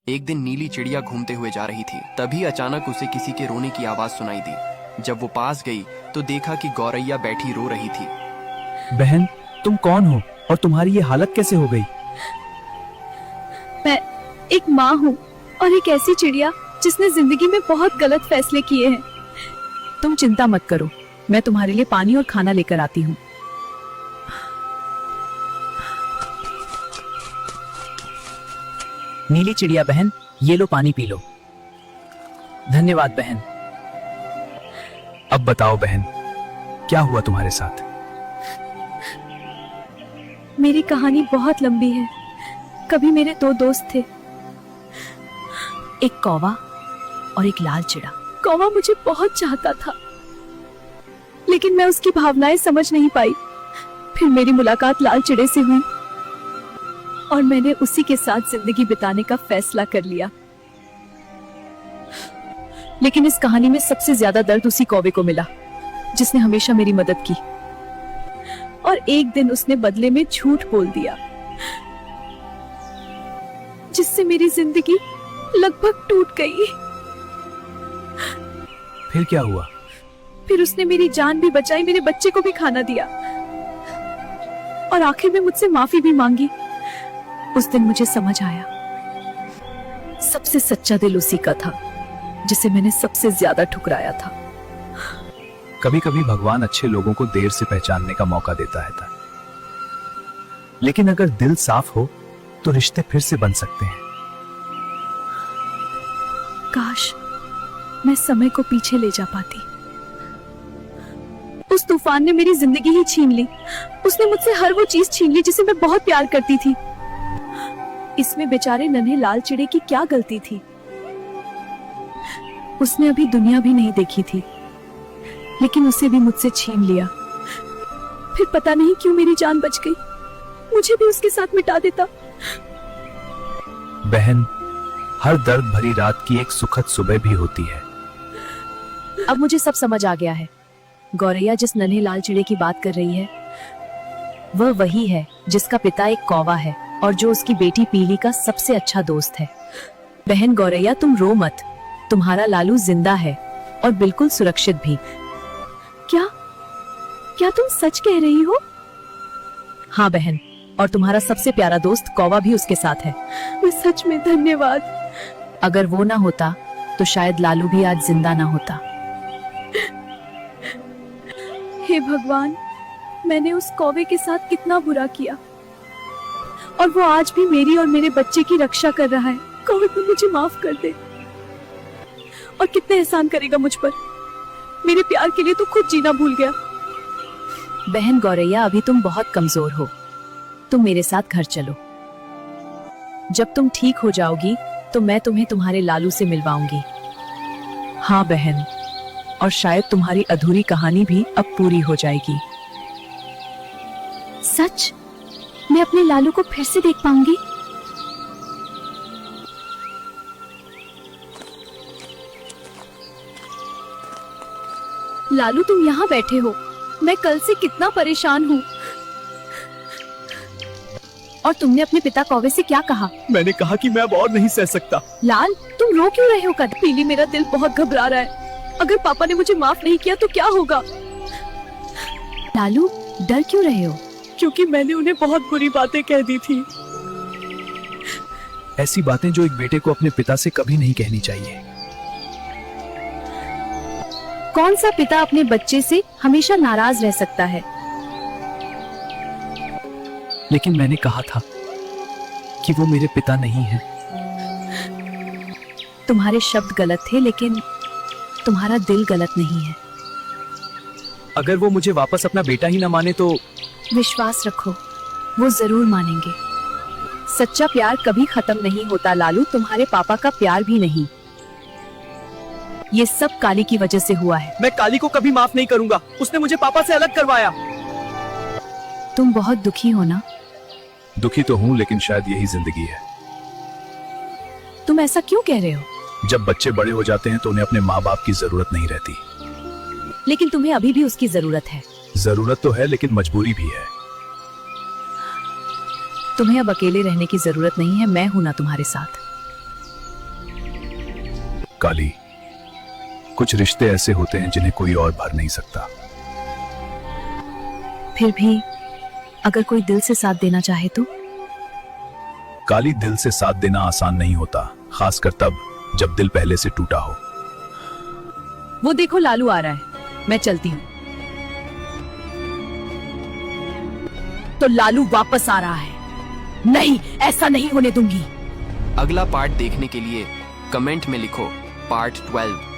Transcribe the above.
एक दिन नीली चिड़िया घूमते हुए जा रही थी। तभी अचानक उसे किसी के रोने की आवाज सुनाई दी। जब वो पास गई तो देखा कि गौरैया बैठी रो रही थी। बहन, तुम कौन हो और तुम्हारी ये हालत कैसे हो गई? मैं एक माँ हूँ और एक ऐसी चिड़िया जिसने जिंदगी में बहुत गलत फैसले किए हैं। तुम चिंता मत करो, मैं तुम्हारे लिए पानी और खाना लेकर आती हूँ। नीली चिड़िया बहन, ये लो पानी पी लो। धन्यवाद बहन। अब बताओ बहन, क्या हुआ तुम्हारे साथ? मेरी कहानी बहुत लंबी है। कभी मेरे दो दोस्त थे, एक कौवा और एक लाल चिड़ा। कौवा मुझे बहुत चाहता था, लेकिन मैं उसकी भावनाएं समझ नहीं पाई। फिर मेरी मुलाकात लाल चिड़े से हुई और मैंने उसी के साथ जिंदगी बिताने का फैसला कर लिया। लेकिन इस कहानी में सबसे ज्यादा दर्द उसी कौवे को मिला जिसने हमेशा मेरी मदद की, और एक दिन उसने बदले में झूठ बोल दिया, जिससे मेरी जिंदगी लगभग टूट गई। फिर क्या हुआ? फिर उसने मेरी जान भी बचाई, मेरे बच्चे को भी खाना दिया और आखिर में मुझसे माफी भी मांगी। उस दिन मुझे समझ आया, सबसे सच्चा दिल उसी का था जिसे मैंने सबसे ज्यादा ठुकराया था। कभी कभी भगवान अच्छे लोगों को देर से पहचानने का मौका देता है, लेकिन अगर दिल साफ हो तो रिश्ते फिर से बन सकते हैं। काश मैं समय को पीछे ले जा पाती। उस तूफान ने मेरी जिंदगी ही छीन ली। उसने मुझसे हर वो चीज छीन ली जिसे मैं बहुत प्यार करती थी। इसमें बेचारे नन्हे लाल चिड़े की क्या गलती थी? उसने अभी दुनिया भी नहीं देखी थी, लेकिन उसे भी मुझसे छीन लिया। फिर पता नहीं क्यों मेरी जान बच गई। मुझे भी उसके साथ मिटा देता। बहन, हर दर्द भरी रात की एक सुखद सुबह भी होती है। अब मुझे सब समझ आ गया है। गौरैया जिस नन्हे लाल चिड़े की बात कर रही है, वह वही है जिसका पिता एक कौवा है और जो उसकी बेटी पीली का सबसे अच्छा दोस्त है। बहन गौरैया, तुम रो मत। तुम्हारा लालू जिंदा है और बिल्कुल सुरक्षित भी। क्या क्या तुम सच कह रही हो? हाँ बहन, और तुम्हारा सबसे प्यारा दोस्त कौवा भी उसके साथ है। मैं सच में धन्यवाद। अगर वो ना होता तो शायद लालू भी आज जिंदा ना होता। हे भगवान, मैंने उस कौवे के साथ कितना बुरा किया, और वो आज भी मेरी और मेरे बच्चे की रक्षा कर रहा है। कौवे को मुझे माफ कर दे। और कितने एहसान करेगा मुझ पर। मेरे प्यार के लिए तो खुद जीना भूल गया। बहन गौरैया, अभी तुम बहुत कमजोर हो। तुम मेरे साथ घर चलो। जब तुम ठीक हो जाओगी तो मैं तुम्हें तुम्हारे लालू से मिलवाऊंगी। हाँ बहन, और शायद तुम्हारी अधूरी कहानी भी अब पूरी हो जाएगी। सच? मैं अपने लालू को फिर से देख पाऊंगी? लालू, तुम यहाँ बैठे हो। मैं कल से कितना परेशान हूँ। और तुमने अपने पिता कौवे से क्या कहा? मैंने कहा कि मैं अब और नहीं सह सकता। लाल, तुम रो क्यों रहे हो? कद पीली, मेरा दिल बहुत घबरा रहा है। अगर पापा ने मुझे माफ नहीं किया तो क्या होगा? लालू, डर क्यों रहे हो? क्योंकि मैंने उन्हें बहुत बुरी बातें कह दी थी। ऐसी बातें जो एक बेटे को अपने पिता से कभी नहीं कहनी चाहिए। कौन सा पिता अपने बच्चे से हमेशा नाराज रह सकता है? लेकिन मैंने कहा था कि वो मेरे पिता नहीं हैं। तुम्हारे शब्द गलत थे, लेकिन तुम्हारा दिल गलत नहीं है। अगर वो मुझे वापस अपना बेटा ही ना माने तो? विश्वास रखो, वो जरूर मानेंगे। सच्चा प्यार कभी खत्म नहीं होता लालू, तुम्हारे पापा का प्यार भी नहीं। ये सब काली की वजह से हुआ है। मैं काली को कभी माफ नहीं करूंगा। उसने मुझे पापा से अलग करवाया। तुम बहुत दुखी हो ना? दुखी तो हूँ, लेकिन शायद यही जिंदगी है। तुम ऐसा क्यों कह रहे हो? जब बच्चे बड़े हो जाते हैं तो उन्हें अपने माँ बाप की जरूरत नहीं रहती। लेकिन तुम्हें अभी भी उसकी जरूरत है। जरूरत तो है, लेकिन मजबूरी भी है। तुम्हें अब अकेले रहने की जरूरत नहीं है, मैं हूं ना तुम्हारे साथ। काली, कुछ रिश्ते ऐसे होते हैं जिन्हें कोई और भर नहीं सकता। फिर भी अगर कोई दिल से साथ देना चाहे तो? काली, दिल से साथ देना आसान नहीं होता, खासकर तब जब दिल पहले से टूटा हो। वो देखो लालू आ रहा है, मैं चलती हूँ। तो लालू वापस आ रहा है। नहीं, ऐसा नहीं होने दूंगी। अगला पार्ट देखने के लिए कमेंट में लिखो पार्ट 12।